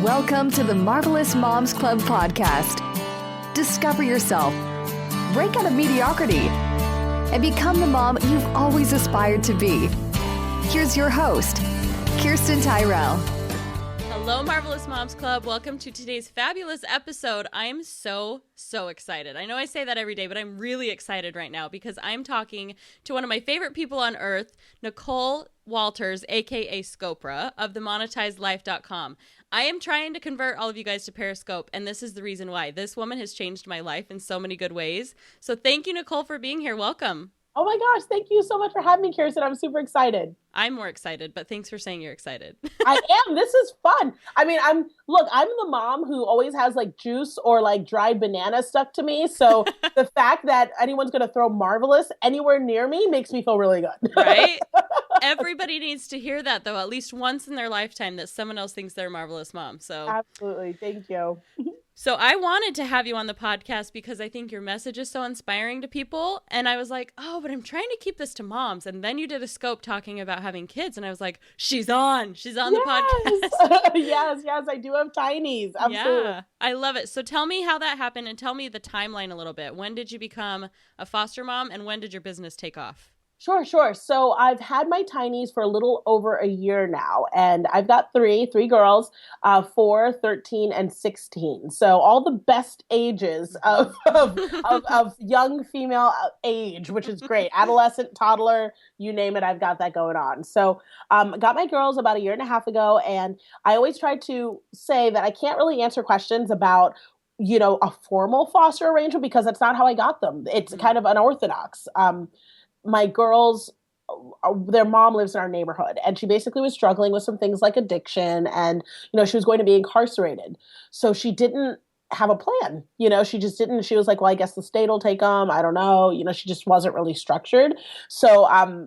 Welcome to the Marvelous Moms Club podcast. Discover yourself, break out of mediocrity, and become the mom you've always aspired to be. Here's your host, Kirsten Tyrell. Hello, Marvelous Moms Club. Welcome to today's fabulous episode. I am so excited. I know I say that every day, but I'm really excited right now because I'm talking to one of my favorite people on earth, Nicole Walters, aka Scoprah, of the monetizedlife.com. I am trying to convert all of you guys to Periscope, and this is the reason why. This woman has changed my life in so many good ways. So thank you, Nicole, for being here. Welcome. Oh my gosh, thank you so much for having me, Kirsten. I'm super excited. I'm more excited, but thanks for saying you're excited. I am. This is fun. I mean, I'm the mom who always has like juice or like dried banana stuck to me. So the fact that anyone's going to throw Marvelous anywhere near me makes me feel really good. Right? Everybody needs to hear that, though, at least once in their lifetime, that someone else thinks they're a marvelous mom. So absolutely. Thank you. So I wanted to have you on the podcast because I think your message is so inspiring to people. And I was like, oh, but I'm trying to keep this to moms. And then you did a scope talking about having kids. And I was like, she's on the podcast. Yes, I do have tinies. Absolutely. Yeah, I love it. So tell me how that happened and tell me the timeline a little bit. When did you become a foster mom and when did your business take off? Sure. So I've had my tinies for a little over a year now, and I've got three girls, 4, 13, and 16. So all the best ages of young female age, which is great. Adolescent, toddler, you name it, I've got that going on. So got my girls about a year and a half ago, and I always try to say that I can't really answer questions about a formal foster arrangement because that's not how I got them. It's kind of unorthodox. My girls, their mom lives in our neighborhood, and she basically was struggling with some things like addiction, and she was going to be incarcerated. So she didn't have a plan. She just didn't. She was like, well, I guess the state will take them. I don't know. She just wasn't really structured. So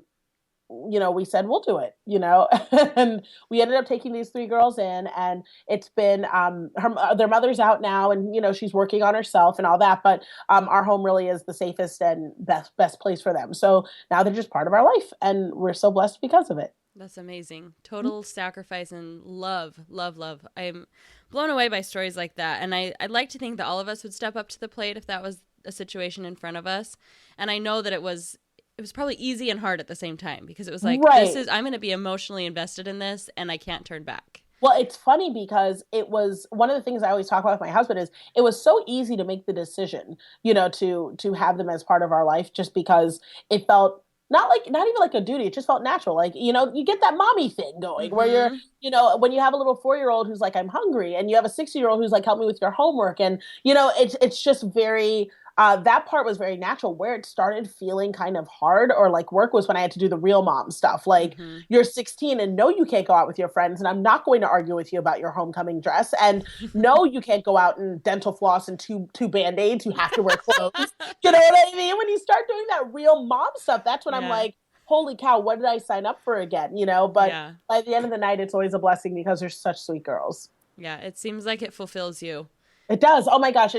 we said, we'll do it, and we ended up taking these 3 girls in, and it's been, their mother's out now, and, she's working on herself and all that, but, our home really is the safest and best place for them. So now they're just part of our life, and we're so blessed because of it. That's amazing. Total sacrifice and love. I'm blown away by stories like that. And I'd like to think that all of us would step up to the plate if that was a situation in front of us. And I know that it was probably easy and hard at the same time because it was like, right. I'm going to be emotionally invested in this and I can't turn back. Well, it's funny because it was one of the things I always talk about with my husband is it was so easy to make the decision, to have them as part of our life just because it felt not even like a duty. It just felt natural. Like, you get that mommy thing going where you're, when you have a little 4-year-old who's like, I'm hungry, and you have a 6-year-old who's like, help me with your homework. And, it's just very, that part was very natural. Where it started feeling kind of hard or like work was when I had to do the real mom stuff. Like you're 16 and no, you can't go out with your friends. And I'm not going to argue with you about your homecoming dress. And no, you can't go out and dental floss and two Band-Aids. You have to wear clothes. You know what I mean? When you start doing that real mom stuff, that's when I'm like, holy cow, what did I sign up for again? But by the end of the night, it's always a blessing because they're such sweet girls. Yeah. It seems like it fulfills you. It does. Oh my gosh.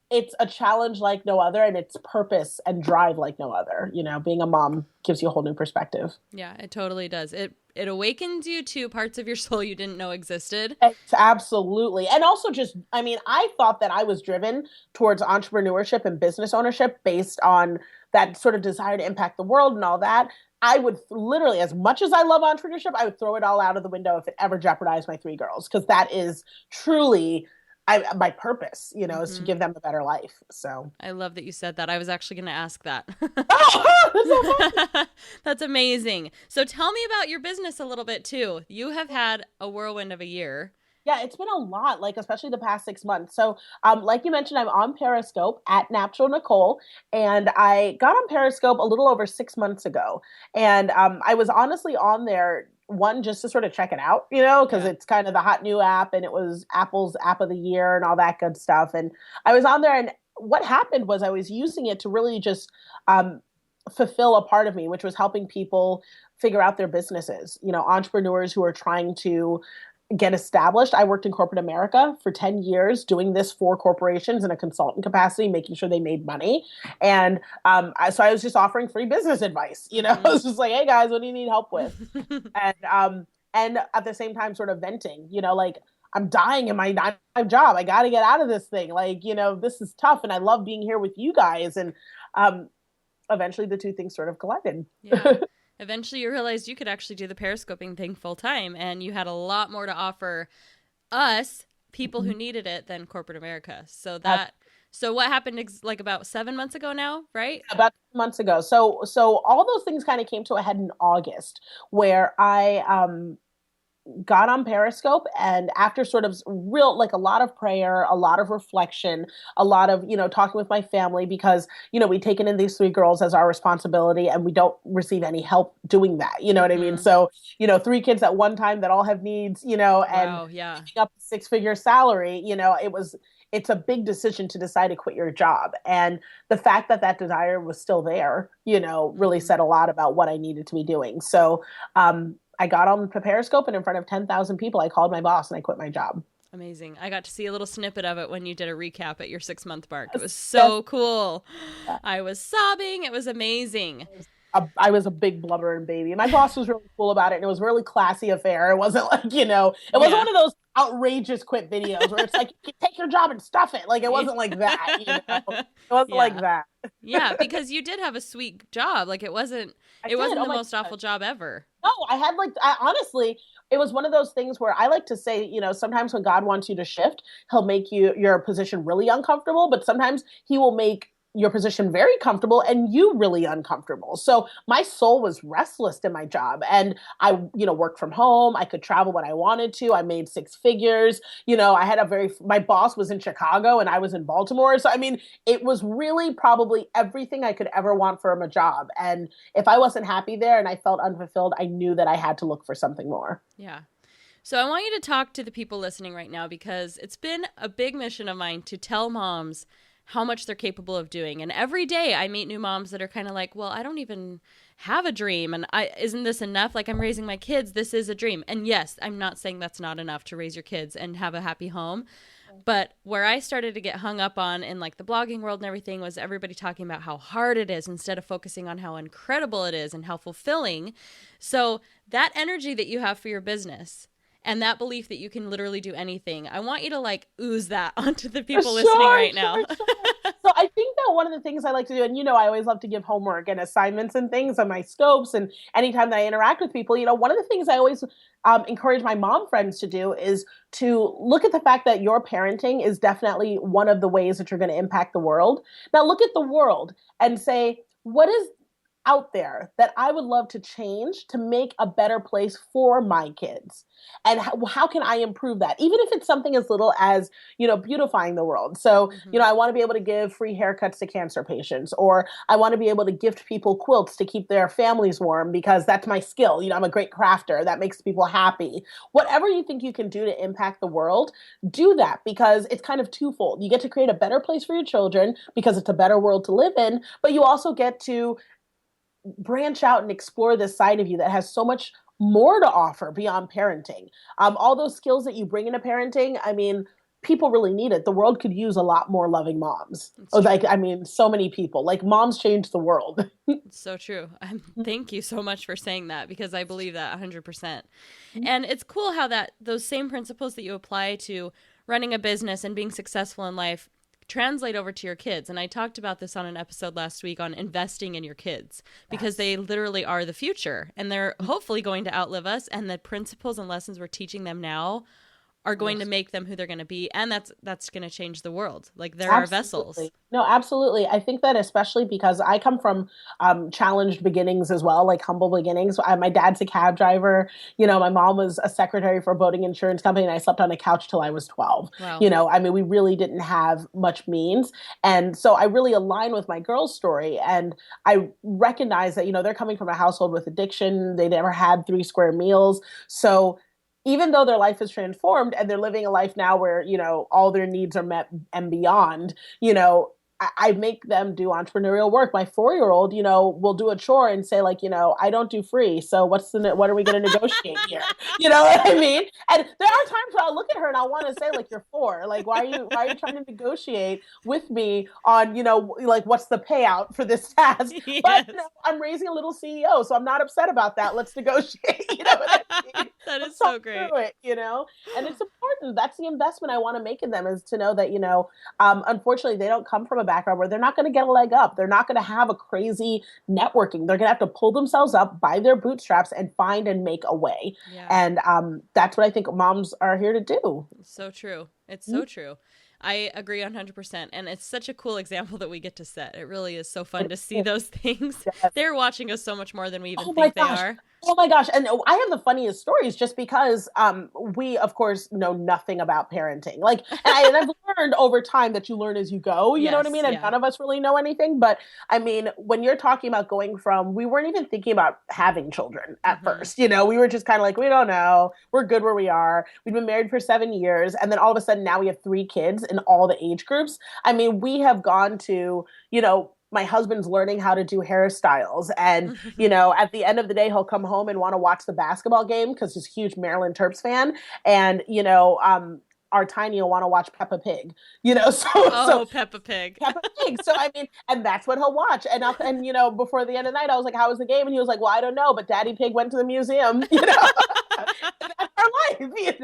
It's a challenge like no other, and it's purpose and drive like no other. Being a mom gives you a whole new perspective. Yeah, it totally does. It awakens you to parts of your soul you didn't know existed. It's absolutely. And also I thought that I was driven towards entrepreneurship and business ownership based on that sort of desire to impact the world and all that. I would literally, as much as I love entrepreneurship, I would throw it all out of the window if it ever jeopardized my 3 girls, because that is truly my purpose, is to give them a better life. So I love that you said that. I was actually going to ask that. Oh, that's so funny. That's amazing. So tell me about your business a little bit too. You have had a whirlwind of a year. Yeah, it's been a lot, especially the past 6 months. So like you mentioned, I'm on Periscope at Natural Nicole, and I got on Periscope a little over 6 months ago. And I was honestly on there, one, just to sort of check it out, because it's kind of the hot new app, and it was Apple's app of the year and all that good stuff. And I was on there, and what happened was I was using it to really just fulfill a part of me, which was helping people figure out their businesses, entrepreneurs who are trying to get established. I worked in corporate America for 10 years doing this for corporations in a consultant capacity, making sure they made money. And so I was just offering free business advice. I was just like, hey guys, what do you need help with? And at the same time sort of venting, I'm dying in my 9 to 5 job. I got to get out of this thing. Like, this is tough. And I love being here with you guys. And eventually the two things sort of collided. Yeah. Eventually you realized you could actually do the periscoping thing full time, and you had a lot more to offer us, people who needed it, than corporate America. So what happened like about 7 months ago now, right? About months ago. So all those things kind of came to a head in August, where I got on Periscope, and after sort of like a lot of prayer, a lot of reflection, a lot of, talking with my family, because, we'd taken in these 3 girls as our responsibility, and we don't receive any help doing that. You know what I mean? So, 3 kids at one time that all have needs, and picking up a 6-figure salary, it's a big decision to decide to quit your job. And the fact that desire was still there, really said a lot about what I needed to be doing. So, I got on Periscope, and in front of 10,000 people, I called my boss and I quit my job. Amazing. I got to see a little snippet of it when you did a recap at your 6-month mark. It was so cool. I was sobbing. It was amazing. I was a big blubbering baby. My boss was really cool about it, and it was a really classy affair. It wasn't like, it wasn't one of those outrageous quit videos where it's like, you take your job and stuff it. Like, it wasn't like that, It wasn't like that. Yeah, because you did have a sweet job. Like, it wasn't the most awful job ever. No, honestly, it was one of those things where I like to say, sometimes when God wants you to shift, he'll make your position really uncomfortable, but sometimes he will make your position very comfortable and you really uncomfortable. So my soul was restless in my job, and I, worked from home. I could travel when I wanted to. I made 6 figures. I had my boss was in Chicago and I was in Baltimore. So, it was really probably everything I could ever want from a job. And if I wasn't happy there and I felt unfulfilled, I knew that I had to look for something more. Yeah. So I want you to talk to the people listening right now, because it's been a big mission of mine to tell moms how much they're capable of doing. And every day I meet new moms that are kind of like, well, I don't even have a dream. And isn't this enough? Like, I'm raising my kids. This is a dream. And yes, I'm not saying that's not enough to raise your kids and have a happy home. But where I started to get hung up on in like the blogging world and everything was everybody talking about how hard it is instead of focusing on how incredible it is and how fulfilling. So that energy that you have for your business and that belief that you can literally do anything, I want you to like ooze that onto the people listening right now. So I think that one of the things I like to do, and I always love to give homework and assignments and things on my scopes, and anytime that I interact with people, one of the things I always encourage my mom friends to do is to look at the fact that your parenting is definitely one of the ways that you're going to impact the world. Now look at the world and say, what is out there that I would love to change to make a better place for my kids? And how can I improve that? Even if it's something as little as, beautifying the world. So, I want to be able to give free haircuts to cancer patients, or I want to be able to gift people quilts to keep their families warm because that's my skill. I'm a great crafter. That makes people happy. Whatever you think you can do to impact the world, do that, because it's kind of twofold. You get to create a better place for your children because it's a better world to live in, but you also get to branch out and explore this side of you that has so much more to offer beyond parenting. All those skills that you bring into parenting, people really need it. The world could use a lot more loving moms. So many people. Like, moms change the world. It's so true. Thank you so much for saying that, because I believe that 100%. And it's cool how those same principles that you apply to running a business and being successful in life translate over to your kids. And I talked about this on an episode last week on investing in your kids, because they literally are the future, and they're hopefully going to outlive us. And the principles and lessons we're teaching them now are going to make them who they're going to be. And that's going to change the world. Like, they're our vessels. No, absolutely. I think that especially because I come from challenged beginnings as well, like humble beginnings. My dad's a cab driver. My mom was a secretary for a boating insurance company, and I slept on a couch till I was 12. Wow. We really didn't have much means. And so I really align with my girl's story. And I recognize that, they're coming from a household with addiction. They never had 3 square meals. So even though their life is transformed and they're living a life now where, all their needs are met and beyond, I make them do entrepreneurial work. My 4-year-old, will do a chore and say, like, I don't do free. So what are we going to negotiate here? You know what I mean? And there are times where I'll look at her and I'll want to say, like, you're 4. Like, why are you trying to negotiate with me on, like, what's the payout for this task? Yes. But I'm raising a little CEO, so I'm not upset about that. Let's negotiate. You know what I mean? That is so great. It, and it's important. important. That's the investment I want to make in them, is to know that, unfortunately, they don't come from a background where they're not going to get a leg up. They're not going to have a crazy networking. They're going to have to pull themselves up by their bootstraps and find and make a way. Yeah. And that's what I think moms are here to do. It's so true. It's so true. I agree 100%. And it's such a cool example that we get to set. It really is so fun to see those things. Yes. They're watching us so much more than we even think they are. Oh my gosh. And I have the funniest stories just because we, of course, know nothing about parenting. Like, and I've learned over time that you learn as you go, you know what I mean? And none of us really know anything. But I mean, when you're talking about going from, we weren't even thinking about having children at first, we were just kind of like, we don't know. We're good where we are. We've been married for 7 years. And then all of a sudden now we have 3 kids in all the age groups. I mean, we have gone to, my husband's learning how to do hairstyles. And, at the end of the day, he'll come home and want to watch the basketball game because he's a huge Maryland Terps fan. And, our tiny will want to watch Peppa Pig, so Peppa Pig. Peppa Pig. So, I mean, and that's what he'll watch. And, before the end of the night, I was like, how was the game? And he was like, well, I don't know, but Daddy Pig went to the museum, That's our life,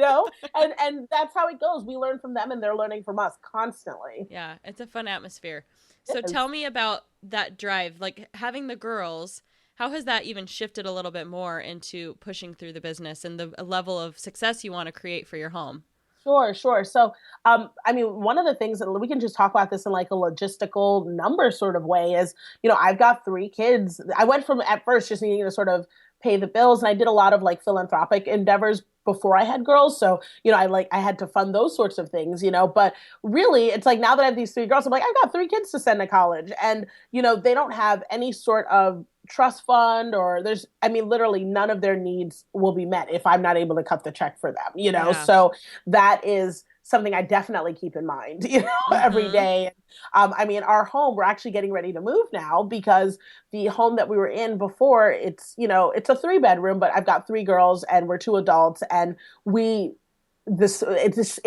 and that's how it goes. We learn from them and they're learning from us constantly. Yeah. It's a fun atmosphere. So tell me about that drive, like having the girls. How has that even shifted a little bit more into pushing through the business and the level of success you want to create for your home? Sure. So, one of the things that we can just talk about this in like a logistical number sort of way is, I've got 3 kids. I went from at first just needing to sort of pay the bills, and I did a lot of like philanthropic endeavors before I had girls. So, I had to fund those sorts of things, but really it's like now that I have these 3 girls, I'm like, I've got 3 kids to send to college, and, they don't have any sort of trust fund or literally none of their needs will be met if I'm not able to cut the check for them, So that is something I definitely keep in mind, every day. Our home, we're actually getting ready to move now because the home that we were in before, it's a 3-bedroom, but I've got 3 girls and we're 2 adults, and it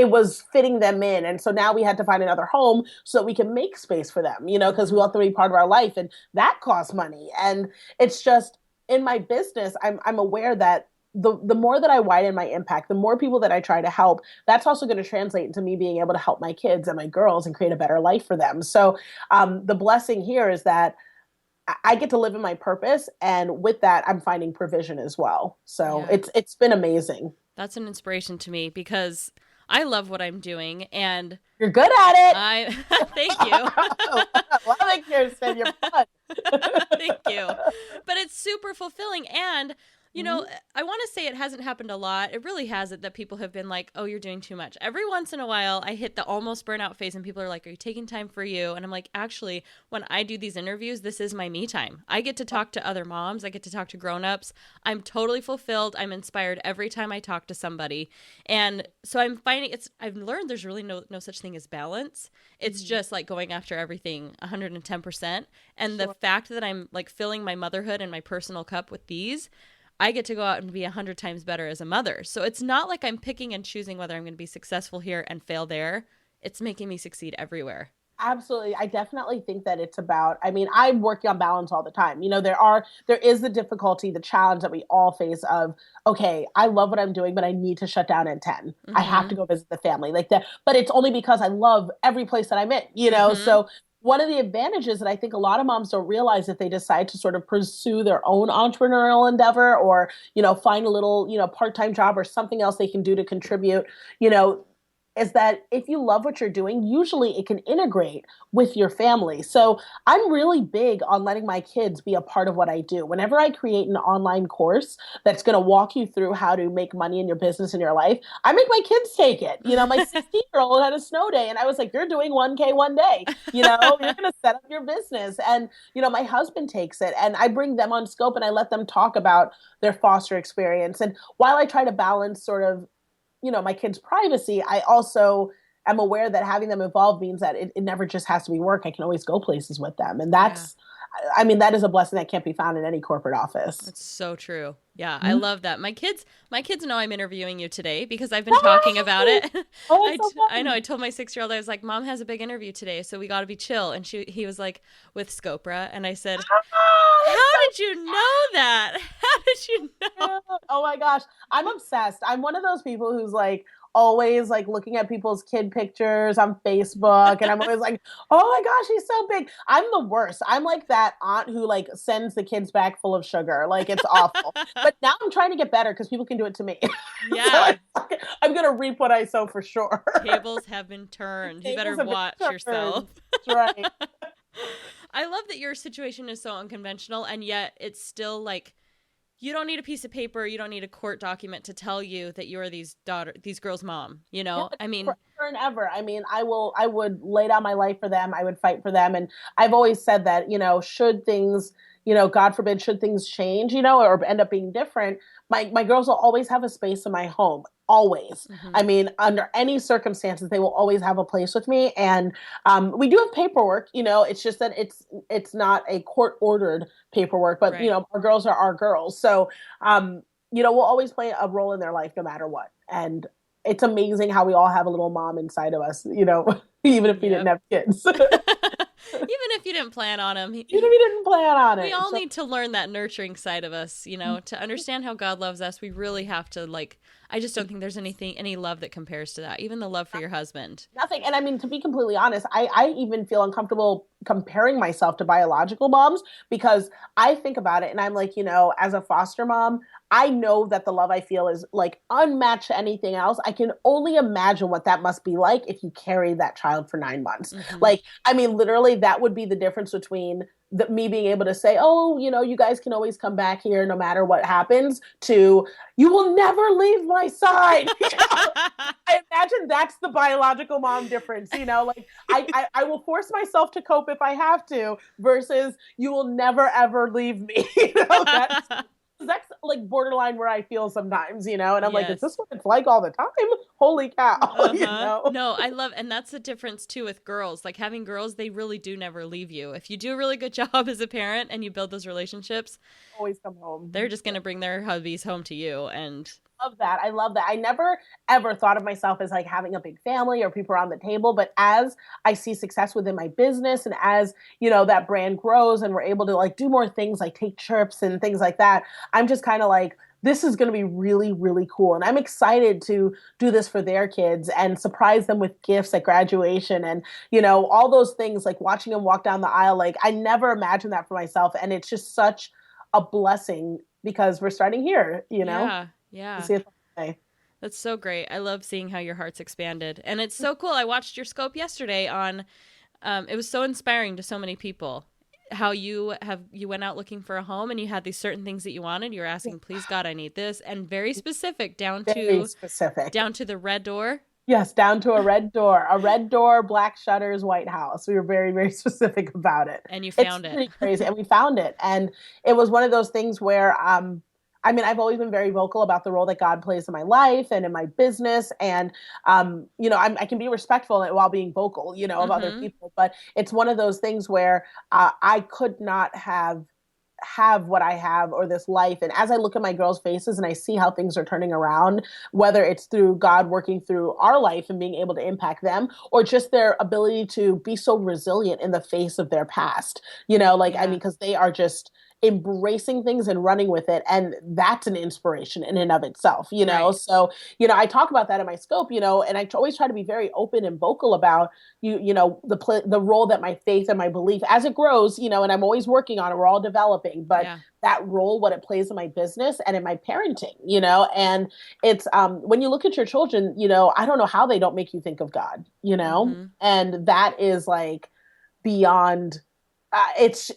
was fitting them in. And so now we had to find another home so that we can make space for them, because we want them to be part of our life, and that costs money. And it's just, in my business, I'm aware that the more that I widen my impact, the more people that I try to help, that's also going to translate into me being able to help my kids and my girls and create a better life for them. So the blessing here is that I get to live in my purpose, and with that, I'm finding provision as well. So it's been amazing. That's an inspiration to me because I love what I'm doing, and you're good at it. Thank you. Love it, Kirsten. You're fun. Thank you. But it's super fulfilling, and I want to say it hasn't happened a lot. It really hasn't, that people have been like, oh, you're doing too much. Every once in a while, I hit the almost burnout phase and people are like, are you taking time for you? And I'm like, actually, when I do these interviews, this is my me time. I get to talk to other moms. I get to talk to grownups. I'm totally fulfilled. I'm inspired every time I talk to somebody. And so I'm finding I've learned there's really no such thing as balance. It's just like going after everything 110%. And the fact that I'm like filling my motherhood and my personal cup with these, I get to go out and be 100 times better as a mother. So it's not like I'm picking and choosing whether I'm going to be successful here and fail there. It's making me succeed everywhere. Absolutely. I definitely think that it's about, I'm working on balance all the time. There is the difficulty, the challenge that we all face of, okay, I love what I'm doing, but I need to shut down at 10. I have to go visit the family like that. But it's only because I love every place that I'm in, So one of the advantages that I think a lot of moms don't realize if they decide to sort of pursue their own entrepreneurial endeavor or, find a little, part-time job or something else they can do to contribute, is that if you love what you're doing, usually it can integrate with your family. So I'm really big on letting my kids be a part of what I do. Whenever I create an online course that's going to walk you through how to make money in your business and your life, I make my kids take it. My 16-year-old had a snow day and I was like, you're doing 1K one day, you're going to set up your business. And, my husband takes it and I bring them on Scope and I let them talk about their foster experience. And while I try to balance sort of, my kids' privacy, I also am aware that having them involved means that it never just has to be work. I can always go places with them. And that's, that is a blessing that can't be found in any corporate office. That's so true. Yeah, I love that. My kids know I'm interviewing you today because I've been talking about it. Oh, that's so I know. fun. I told my 6-year-old, I was like, Mom has a big interview today, so we got to be chill. And he was like, with Scoprah. And I said, Oh, how did you know that? How did you know? cute. Oh my gosh. I'm obsessed. I'm one of those people who's like always like looking at people's kid pictures on Facebook and I'm always like, oh my gosh, he's so big. I'm the worst. I'm like that aunt who like sends the kids back full of sugar. Like it's awful. But now I'm trying to get better because people can do it to me. Yeah. So I'm gonna reap what I sow for sure. Tables have been turned. You better Tables have been watch turned. yourself. That's right. I love that your situation is so unconventional, and yet it's still like you don't need a piece of paper, you don't need a court document to tell you that you're these girls' mom. You know, Yeah, I mean, forever and ever. I mean, I would lay down my life for them. I would fight for them, and I've always said that should things, God forbid, should things change, or end up being different, my girls will always have a space in my home. Always. I mean, under any circumstances, they will always have a place with me. And we do have paperwork, it's just that it's not a court ordered paperwork, but right. Our girls are our girls. So, we'll always play a role in their life no matter what. And it's amazing how we all have a little mom inside of us, even if we didn't have kids. Even if you didn't plan on them. Even if you didn't plan on it. We all need to learn that nurturing side of us, to understand how God loves us. We really have to I just don't think there's any love that compares to that. Even the love for your husband. Nothing. And I mean, to be completely honest, I even feel uncomfortable comparing myself to biological moms because I think about it and I'm like, as a foster mom, I know that the love I feel is like unmatched to anything else. I can only imagine what that must be like if you carry that child for 9 months. Like, I mean, literally that would be the difference between me being able to say, oh, you guys can always come back here no matter what happens, to you will never leave my side. I imagine that's the biological mom difference, like I will force myself to cope if I have to versus you will never, ever leave me. That's like borderline where I feel sometimes, and I'm like, is this what it's like all the time? Holy cow. No, I love, and that's the difference too with girls. Like having girls, they really do never leave you. If you do a really good job as a parent and you build those relationships, always come home. They're just going to bring their hubbies home to you. And I love that. I never ever thought of myself as like having a big family or people around the table. But as I see success within my business and as, that brand grows and we're able to like do more things like take trips and things like that, I'm just kind of like, this is going to be really, really cool. And I'm excited to do this for their kids and surprise them with gifts at graduation and, all those things, like watching them walk down the aisle. Like I never imagined that for myself. And it's just such a blessing because we're starting here, Yeah. See it. That's so great. I love seeing how your heart's expanded. And it's so cool. I watched your scope yesterday on, it was so inspiring to so many people. How you went out looking for a home and you had these certain things that you wanted. You were asking, please God, I need this. And very specific down to the red door. Yes, down to a red door, black shutters, white house. We were very, very specific about it. And you found it. It's pretty crazy. And we found it. And it was one of those things where, I've always been very vocal about the role that God plays in my life and in my business. And, I can be respectful while being vocal, of other people. But it's one of those things where I could not have what I have or this life. And as I look at my girls' faces and I see how things are turning around, whether it's through God working through our life and being able to impact them, or just their ability to be so resilient in the face of their past, because they are just embracing things and running with it. And that's an inspiration in and of itself, Right. So, I talk about that in my scope, and I always try to be very open and vocal about the role that my faith and my belief as it grows, and I'm always working on it. We're all developing, but that role, what it plays in my business and in my parenting, and it's, when you look at your children, I don't know how they don't make you think of God, and that is like beyond it's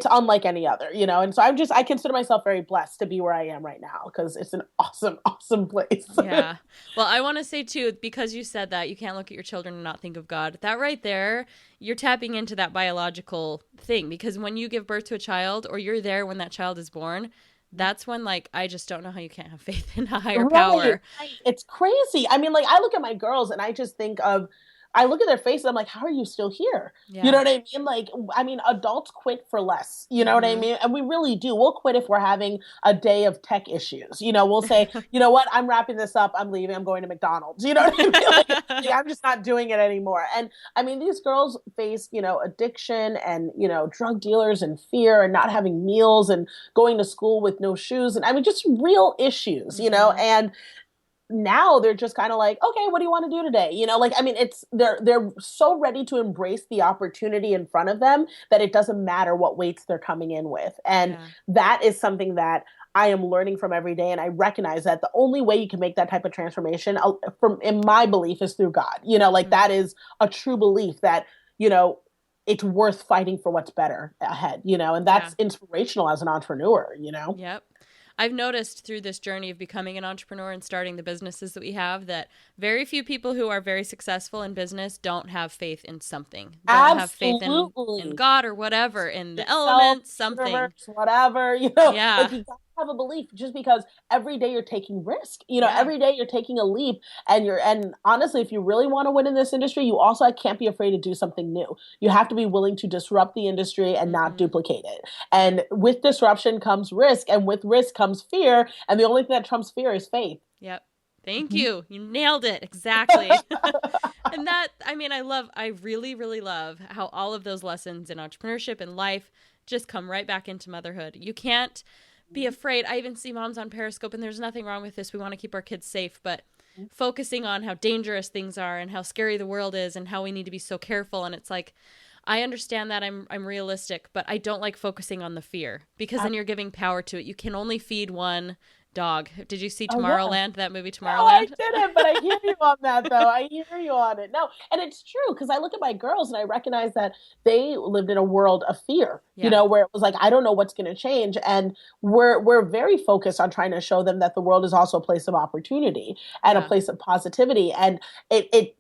unlike any other, and so I consider myself very blessed to be where I am right now because it's an awesome, awesome place. Yeah. Well, I want to say too, because you said that you can't look at your children and not think of God, that right there, you're tapping into that biological thing, because when you give birth to a child or you're there when that child is born, that's when, I just don't know how you can't have faith in a higher power. It's crazy. I mean, I look at my girls and I just think of I look at their faces, I'm like, how are you still here? Yeah. You know what I mean? Like, I mean, adults quit for less, you know what I mean? And we really do. We'll quit if we're having a day of tech issues. You know, we'll say, you know what, I'm wrapping this up, I'm leaving, I'm going to McDonald's. You know what I mean? Like, I'm just not doing it anymore. And I mean, these girls face, you know, addiction and, you know, drug dealers and fear and not having meals and going to school with no shoes. And I mean, just real issues, you know, and now they're just kind of like, okay, what do you want to do today? You know, like, I mean, they're so ready to embrace the opportunity in front of them that it doesn't matter what weights they're coming in with. And that is something that I am learning from every day. And I recognize that the only way you can make that type of transformation, from in my belief, is through God. You know, like that is a true belief that, you know, it's worth fighting for what's better ahead, you know, and that's inspirational as an entrepreneur, you know? Yep. I've noticed through this journey of becoming an entrepreneur and starting the businesses that we have that very few people who are very successful in business don't have faith in something. Don't have faith in God or whatever, in the elements, something. Whatever, you know. Yeah. Like, you gotta have a belief, just because every day you're taking risk. You know, every day you're taking a leap, and honestly, if you really want to win in this industry, you also can't be afraid to do something new. You have to be willing to disrupt the industry and not duplicate it. And with disruption comes risk, and with risk comes fear, and the only thing that trumps fear is faith. Yep. Thank you. You nailed it. Exactly. And that, I mean, I really, really love how all of those lessons in entrepreneurship and life just come right back into motherhood. You can't be afraid. I even see moms on Periscope, and there's nothing wrong with this. We want to keep our kids safe, but focusing on how dangerous things are and how scary the world is and how we need to be so careful. And it's like, I understand that I'm realistic, but I don't like focusing on the fear, because then you're giving power to it. You can only feed one dog. Did you see Tomorrowland, that movie Tomorrowland? No, I didn't, but I hear you on that, though. I hear you on it. No, and it's true, because I look at my girls and I recognize that they lived in a world of fear, you know, where it was like, I don't know what's going to change. And we're very focused on trying to show them that the world is also a place of opportunity and a place of positivity. And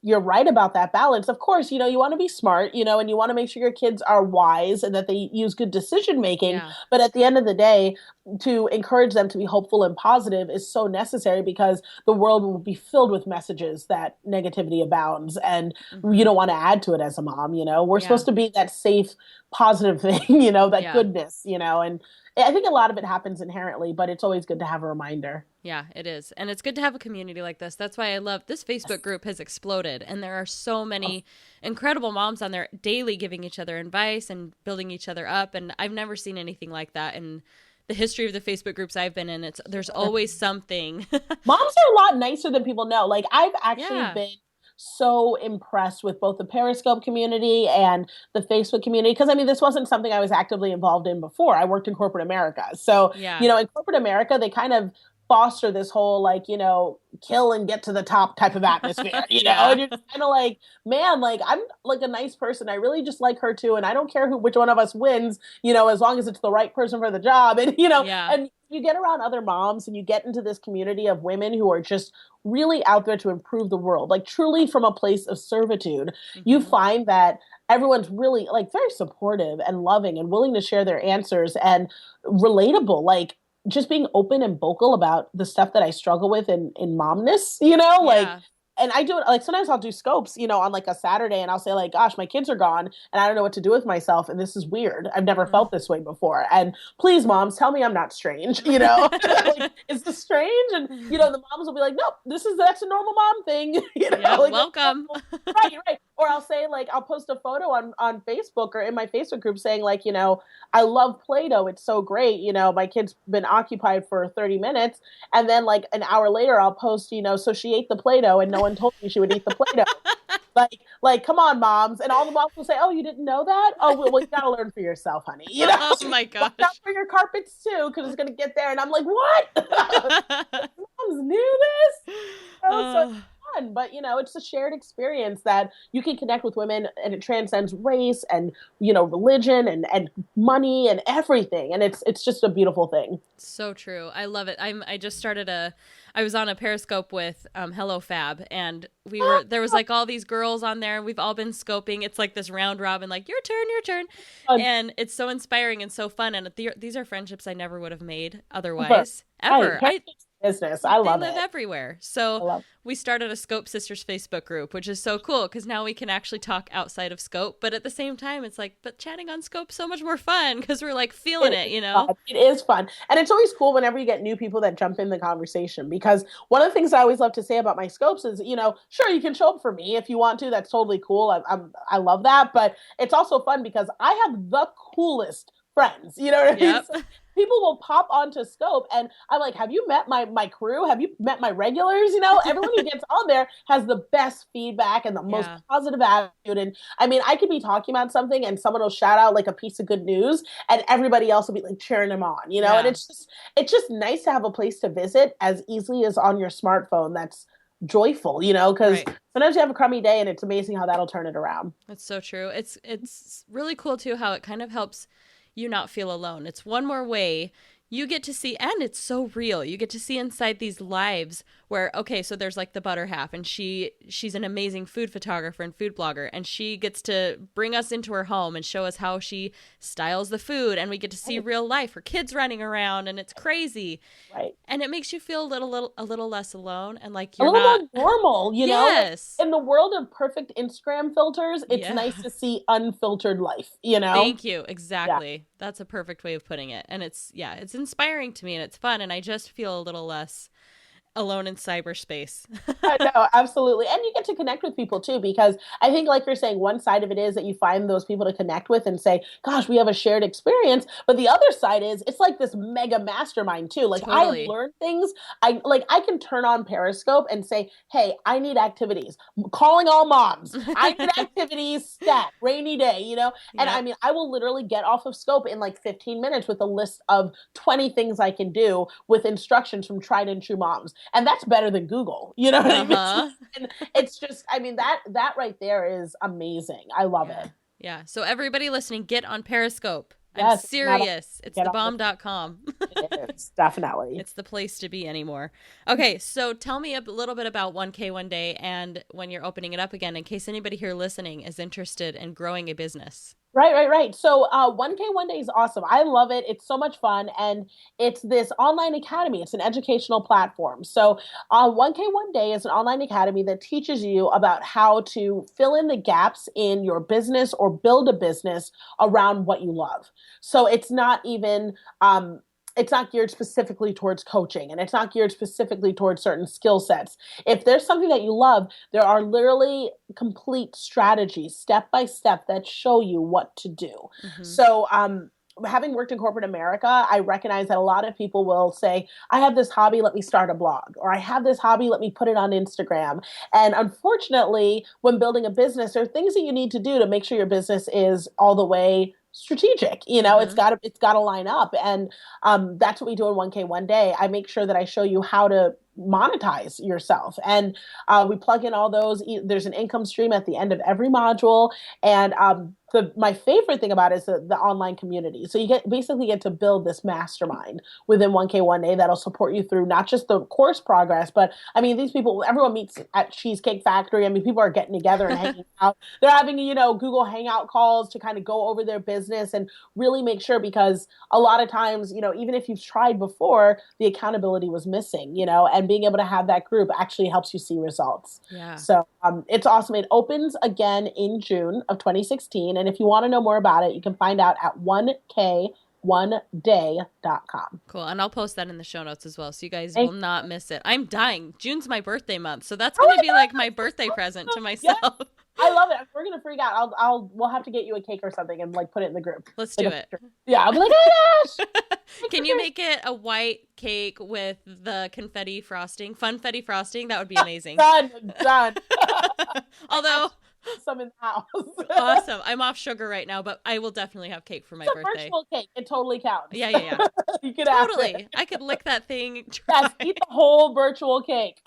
you're right about that balance. Of course, you know, you want to be smart, you know, and you want to make sure your kids are wise and that they use good decision making. Yeah. But at the end of the day, to encourage them to be hopeful and positive is so necessary, because the world will be filled with messages that negativity abounds, and you don't want to add to it as a mom. You know, we're supposed to be that safe, positive thing, you know, that goodness, you know, and I think a lot of it happens inherently, but it's always good to have a reminder. Yeah, it is. And it's good to have a community like this. That's why I love this Facebook group has exploded. And there are so many incredible moms on there daily giving each other advice and building each other up. And I've never seen anything like that in the history of the Facebook groups I've been in. There's always something. Moms are a lot nicer than people know. Like, I've actually been so impressed with both the Periscope community and the Facebook community. Because, I mean, this wasn't something I was actively involved in before. I worked in corporate America. So, you know, in corporate America, they kind of foster this whole, like, you know, kill and get to the top type of atmosphere, you know, and you're just kind of like, man, like, I'm like a nice person. I really just like her too. And I don't care which one of us wins, you know, as long as it's the right person for the job. And, you know, and you get around other moms and you get into this community of women who are just really out there to improve the world, like truly from a place of servitude. You find that everyone's really like very supportive and loving and willing to share their answers and relatable, like, just being open and vocal about the stuff that I struggle with in momness, you know, like, and I do it, like, sometimes I'll do scopes, you know, on like a Saturday, and I'll say like, gosh, my kids are gone and I don't know what to do with myself. And this is weird. I've never felt this way before. And please, moms, tell me I'm not strange, you know, like, is this strange? And, you know, the moms will be like, nope, that's a normal mom thing. You know, like, welcome. Right. Or I'll say, like, I'll post a photo on Facebook or in my Facebook group saying, like, you know, I love Play-Doh. It's so great. You know, my kid's been occupied for 30 minutes. And then, like, an hour later, I'll post, you know, so she ate the Play-Doh and no one told me she would eat the Play-Doh. like, come on, moms. And all the moms will say, oh, you didn't know that? Oh, well, you got to learn for yourself, honey. You know? Oh, my gosh. Watch out for your carpets, too, because it's going to get there. And I'm like, what? Moms knew this? So fun. But, you know, it's a shared experience that you can connect with women, and it transcends race and, you know, religion and money and everything. And it's just a beautiful thing. So true. I love it. I just started I was on a Periscope with Hello Fab, and there was like all these girls on there, and we've all been scoping. It's like this round robin, like your turn. And it's so inspiring and so fun. And these are friendships I never would have made otherwise, ever. business. I love They live it. everywhere. I So love we started a Scope Sisters Facebook group, which is so cool because now we can actually talk outside of Scope. But at the same time, it's like, but chatting on Scope's so much more fun because we're like feeling it, you know? It is fun. And it's always cool whenever you get new people that jump in the conversation, because one of the things I always love to say about my scopes is, sure, you can show up for me if you want to. That's totally cool. I love that. But it's also fun because I have the coolest friends. You know what I mean? Yep. So people will pop onto Scope and I'm like, have you met my crew? Have you met my regulars? Everyone who gets on there has the best feedback and the most positive attitude. And I mean, I could be talking about something and someone will shout out like a piece of good news and everybody else will be like cheering them on, and it's just nice to have a place to visit as easily as on your smartphone. That's joyful, because sometimes you have a crummy day and it's amazing how that'll turn it around. That's so true. It's really cool too how it kind of helps you not feel alone. It's one more way you get to see, and it's so real. You get to see inside these lives where, okay, so there's like the butter half, and she's an amazing food photographer and food blogger, and she gets to bring us into her home and show us how she styles the food, and we get to see real life, her kids running around, and it's crazy. Right. And it makes you feel a little less alone, and like you're a little not more normal, Yes. In the world of perfect Instagram filters, it's nice to see unfiltered life, Thank you. Exactly. Yeah. That's a perfect way of putting it. And it's inspiring to me and it's fun. And I just feel a little less alone in cyberspace. I know, absolutely. And you get to connect with people too, because I think like you're saying, one side of it is that you find those people to connect with and say, gosh, we have a shared experience. But the other side is it's like this mega mastermind too. Like Totally. I've learned things. I can turn on Periscope and say, hey, I need activities. Calling all moms. I need activities, stat, rainy day, And I mean, I will literally get off of Scope in like 15 minutes with a list of 20 things I can do with instructions from tried and true moms. And that's better than Google, what I mean? And it's just, I mean, that right there is amazing. I love it. Yeah. So everybody listening, get on Periscope. Yes, I'm serious. It's thebomb.com. It is, definitely. It's the place to be anymore. Okay, so tell me a little bit about 1K One Day and when you're opening it up again, in case anybody here listening is interested in growing a business. Right. So 1K One Day is awesome. I love it. It's so much fun. And it's this online academy. It's an educational platform. So 1K One Day is an online academy that teaches you about how to fill in the gaps in your business or build a business around what you love. So it's not even it's not geared specifically towards coaching, and it's not geared specifically towards certain skill sets. If there's something that you love, there are literally complete strategies, step by step, that show you what to do. Mm-hmm. So, having worked in corporate America, I recognize that a lot of people will say, I have this hobby, let me start a blog, or I have this hobby, let me put it on Instagram. And unfortunately, when building a business, there are things that you need to do to make sure your business is all the way strategic. Mm-hmm. It's got to line up. And that's what we do in 1K One Day. I make sure that I show you how to monetize yourself. And we plug in all those. There's an income stream at the end of every module. And my favorite thing about it is the online community. So you basically get to build this mastermind within 1K One Day that'll support you through not just the course progress, but I mean, these people, everyone meets at Cheesecake Factory. I mean, people are getting together and hanging out. They're having, Google Hangout calls to kind of go over their business and really make sure, because a lot of times, even if you've tried before, the accountability was missing, and being able to have that group actually helps you see results. Yeah. So it's awesome. It opens again in June of 2016. And if you want to know more about it, you can find out at 1K1day.com. Cool. And I'll post that in the show notes as well, so you guys will not miss it. I'm dying. June's my birthday month, so that's going to be like my birthday present to myself. Yes. I love it. We're going to freak out. We'll have to get you a cake or something and like put it in the group. Let's do it. Yeah. I'll be like, oh my gosh. Can you make it a white cake with the confetti frosting, funfetti frosting? That would be amazing. Done. Although some in the house. Awesome. I'm off sugar right now, but I will definitely have cake for my birthday. It's a virtual cake. It totally counts. Yeah. You could totally. I could lick that thing. Yes, eat the whole virtual cake.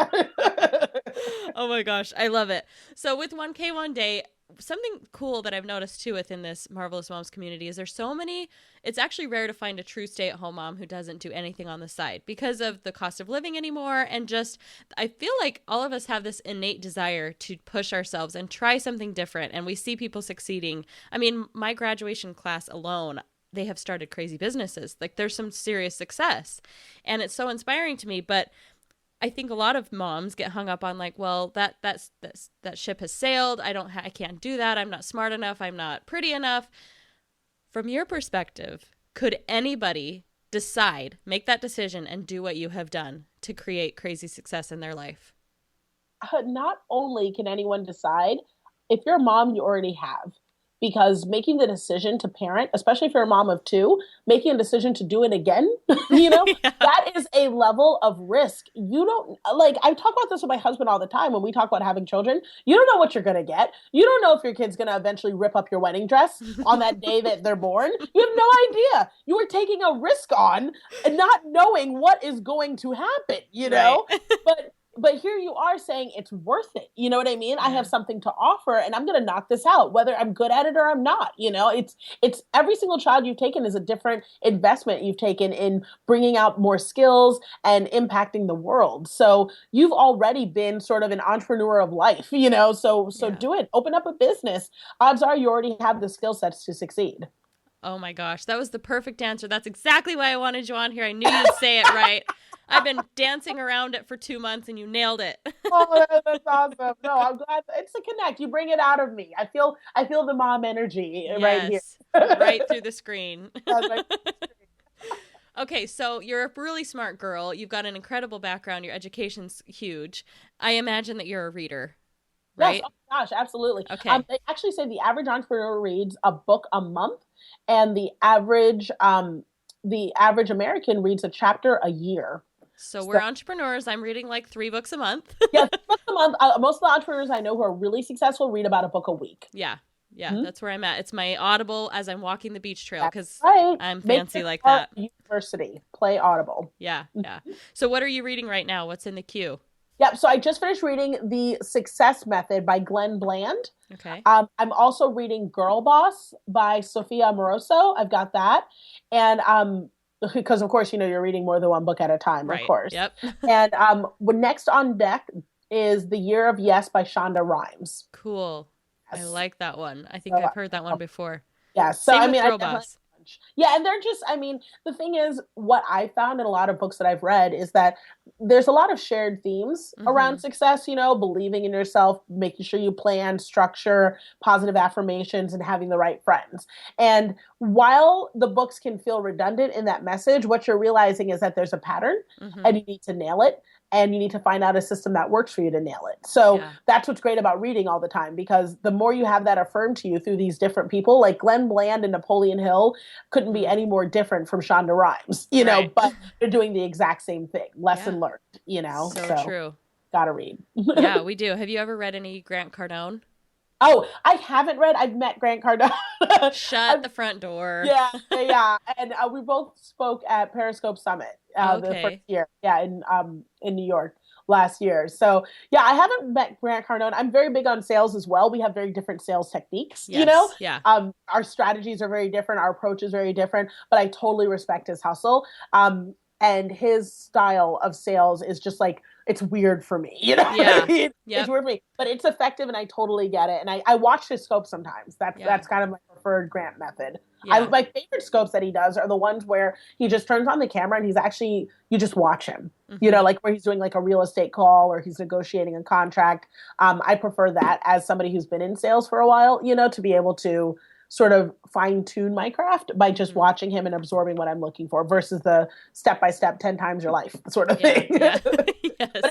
Oh my gosh, I love it. So with 1K One Day, something cool that I've noticed too within this Marvelous Moms community is there's so many, it's actually rare to find a true stay-at-home mom who doesn't do anything on the side because of the cost of living anymore. And just, I feel like all of us have this innate desire to push ourselves and try something different. And we see people succeeding. I mean, my graduation class alone, they have started crazy businesses. Like there's some serious success, and it's so inspiring to me. But I think a lot of moms get hung up on like, well, that ship has sailed. I can't do that. I'm not smart enough. I'm not pretty enough. From your perspective, could anybody make that decision and do what you have done to create crazy success in their life? Not only can anyone decide, if you're a mom, you already have. Because making the decision to parent, especially if you're a mom of two, making a decision to do it again, yeah. That is a level of risk. You don't, like, I talk about this with my husband all the time when we talk about having children. You don't know what you're going to get. You don't know if your kid's going to eventually rip up your wedding dress on that day that they're born. You have no idea. You are taking a risk on and not knowing what is going to happen, know? Right. But here you are saying it's worth it. You know what I mean? Yeah. I have something to offer and I'm going to knock this out, whether I'm good at it or I'm not. It's every single child you've taken is a different investment you've taken in bringing out more skills and impacting the world. So you've already been sort of an entrepreneur of life, so yeah. Do it. Open up a business. Odds are you already have the skill sets to succeed. Oh my gosh, that was the perfect answer. That's exactly why I wanted you on here. I knew you'd say it right. I've been dancing around it for 2 months and you nailed it. Oh, that's awesome. No, I'm glad. It's a connect. You bring it out of me. I feel the mom energy right here. Right through the screen. Okay, so you're a really smart girl. You've got an incredible background. Your education's huge. I imagine that you're a reader, right? Yes, oh my gosh, absolutely. Okay. They actually say the average entrepreneur reads a book a month, and the average American reads a chapter a year. So we're entrepreneurs. I'm reading like 3 books a month. Yeah, 3 books a month. Most of the entrepreneurs I know who are really successful read about a book a week. Yeah. Mm-hmm. That's where I'm at. It's my Audible as I'm walking the beach trail because right. I'm fancy like that. University. Play Audible. Yeah. So what are you reading right now? What's in the queue? Yep. So I just finished reading The Success Method by Glenn Bland. Okay. I'm also reading Girl Boss by Sophia Amoroso. I've got that. And because of course, you're reading more than one book at a time, right. Of course. Yep. And next on deck is The Year of Yes by Shonda Rhimes. Cool. Yes. I like that one. I think I've heard that one before. Yeah. So Same with Girl Boss. Yeah, and they're just, the thing is, what I found in a lot of books that I've read is that there's a lot of shared themes around success, believing in yourself, making sure you plan, structure, positive affirmations, and having the right friends. And while the books can feel redundant in that message, what you're realizing is that there's a pattern and you need to nail it. And you need to find out a system that works for you to nail it. So that's what's great about reading all the time, because the more you have that affirmed to you through these different people, like Glenn Bland and Napoleon Hill couldn't be any more different from Shonda Rhimes, know, but they're doing the exact same thing. Lesson learned, So true. Gotta read. Yeah, we do. Have you ever read any Grant Cardone? Oh, I haven't read. I've met Grant Cardone. Shut the front door. Yeah. And we both spoke at Periscope Summit the first year. Yeah, in New York last year. So yeah, I haven't met Grant Cardone. I'm very big on sales as well. We have very different sales techniques. Yes. Yeah. Our strategies are very different. Our approach is very different. But I totally respect his hustle. And his style of sales is just like, it's weird for me, Yeah. What I mean? Yep. It's weird for me, but it's effective and I totally get it. And I watch his scopes sometimes. That's kind of my preferred Grant method. Yeah. My favorite scopes that he does are the ones where he just turns on the camera and you just watch him, like where he's doing like a real estate call or he's negotiating a contract. I prefer that as somebody who's been in sales for a while, to be able to sort of fine tune my craft by just watching him and absorbing what I'm looking for versus the step-by-step 10 times your life sort of thing. Yeah. Yes. But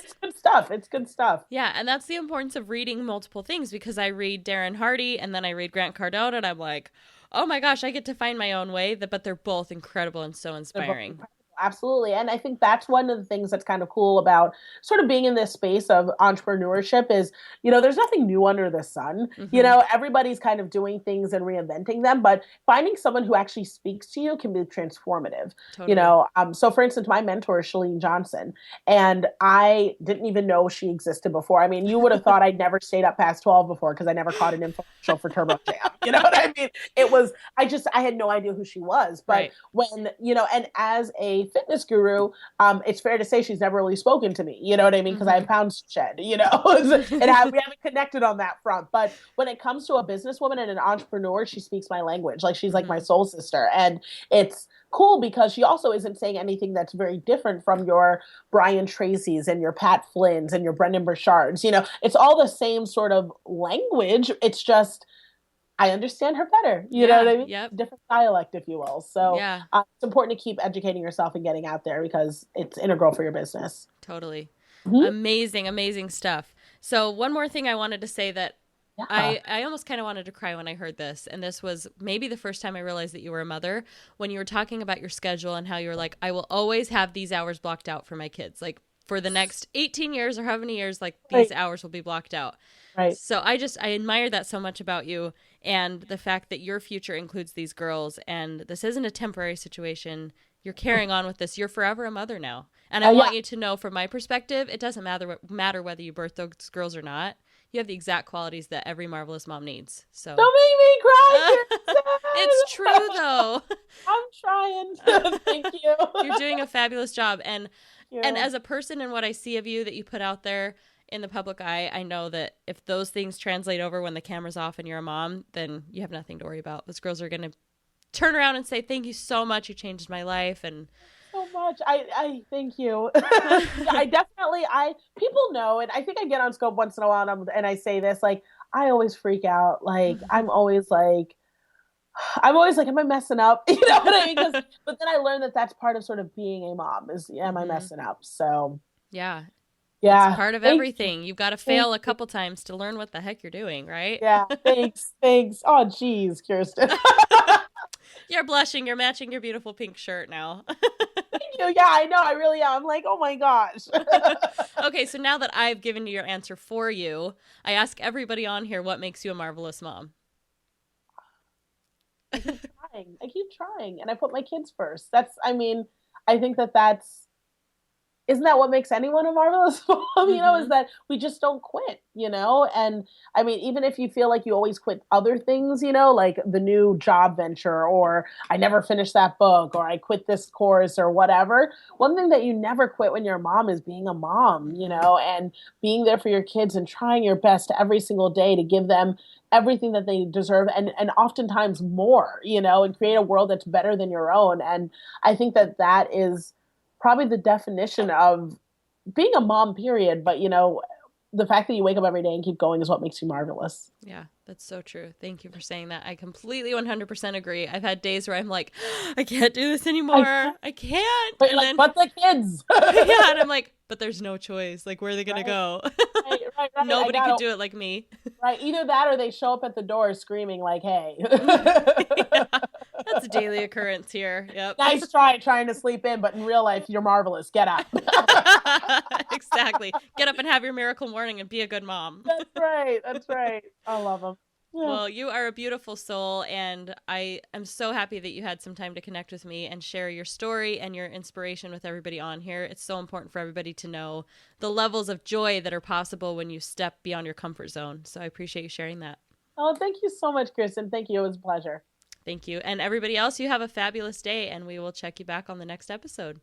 it's good stuff. Yeah. And that's the importance of reading multiple things, because I read Darren Hardy and then I read Grant Cardone and I'm like, oh my gosh, I get to find my own way, but they're both incredible and so inspiring. Absolutely. And I think that's one of the things that's kind of cool about sort of being in this space of entrepreneurship is, there's nothing new under the sun. Everybody's kind of doing things and reinventing them, but finding someone who actually speaks to you can be transformative. Totally. So for instance, my mentor is Chalene Johnson, and I didn't even know she existed before. I mean, you would have thought I'd never stayed up past 12 before because I never caught an infomercial for Turbo Jam. You know what I mean? I had no idea who she was, but when, and as a fitness guru, it's fair to say she's never really spoken to me. You know what I mean? Because I have pounds to shed, we haven't connected on that front. But when it comes to a businesswoman and an entrepreneur, she speaks my language. Like she's like my soul sister. And it's cool because she also isn't saying anything that's very different from your Brian Tracy's and your Pat Flynn's and your Brendan Burchard's. It's all the same sort of language. It's just I understand her better. You know what I mean? Yep. Different dialect, if you will. So it's important to keep educating yourself and getting out there because it's integral for your business. Totally. Amazing, amazing stuff. So one more thing I wanted to say that I almost kind of wanted to cry when I heard this. And this was maybe the first time I realized that you were a mother, when you were talking about your schedule and how you were like, I will always have these hours blocked out for my kids. Like for the next 18 years or how many years, like these hours will be blocked out. Right. So I admire that so much about you, and the fact that your future includes these girls, and this isn't a temporary situation. You're carrying on with this. You're forever a mother now. And I want you to know, from my perspective, it doesn't matter whether you birth those girls or not. You have the exact qualities that every marvelous mom needs. So don't make me cry. It's true, though. I'm trying. Thank you. You're doing a fabulous job. And as a person and what I see of you that you put out there in the public eye, I know that if those things translate over when the camera's off and you're a mom, then you have nothing to worry about. Those girls are going to turn around and say, thank you so much. You changed my life. And so much. I thank you. People know, and I think I get on Scope once in a while and I say this, like, I always freak out. Like, I'm always like, am I messing up? You know what I mean? But then I learned that that's part of sort of being a mom is, am I messing up? So yeah. Yeah. It's part of everything. You've got to fail a couple times to learn what the heck you're doing, right? Yeah. Thanks. Oh, geez, Kirsten. You're blushing. You're matching your beautiful pink shirt now. Thank you. Yeah, I know. I really am. I'm like, oh my gosh. Okay, so now that I've given you your answer for you, I ask everybody on here, what makes you a marvelous mom? I keep trying. And I put my kids first. I think that's isn't that what makes anyone a marvelous mom? Is that we just don't quit, And I mean, even if you feel like you always quit other things, like the new job venture, or I never finished that book, or I quit this course or whatever. One thing that you never quit when you're a mom is being a mom, and being there for your kids and trying your best every single day to give them everything that they deserve and oftentimes more, and create a world that's better than your own. And I think that is probably the definition of being a mom, period. But, the fact that you wake up every day and keep going is what makes you marvelous. Yeah, that's so true. Thank you for saying that. I completely 100% agree. I've had days where I'm like, I can't do this anymore. I can't. But but the kids. Yeah, and I'm like, but there's no choice. Like, where are they going to go? Right. Nobody could do it like me. Right. Either that or they show up at the door screaming like, hey. Yeah, that's a daily occurrence here. Yep. Nice trying to sleep in, but in real life, you're marvelous. Get up. Exactly. Get up and have your miracle morning and be a good mom. That's right. I love them. Yeah. Well, you are a beautiful soul, and I am so happy that you had some time to connect with me and share your story and your inspiration with everybody on here. It's so important for everybody to know the levels of joy that are possible when you step beyond your comfort zone. So I appreciate you sharing that. Oh, thank you so much, Kristen. Thank you. It was a pleasure. Thank you. And everybody else, you have a fabulous day, and we will check you back on the next episode.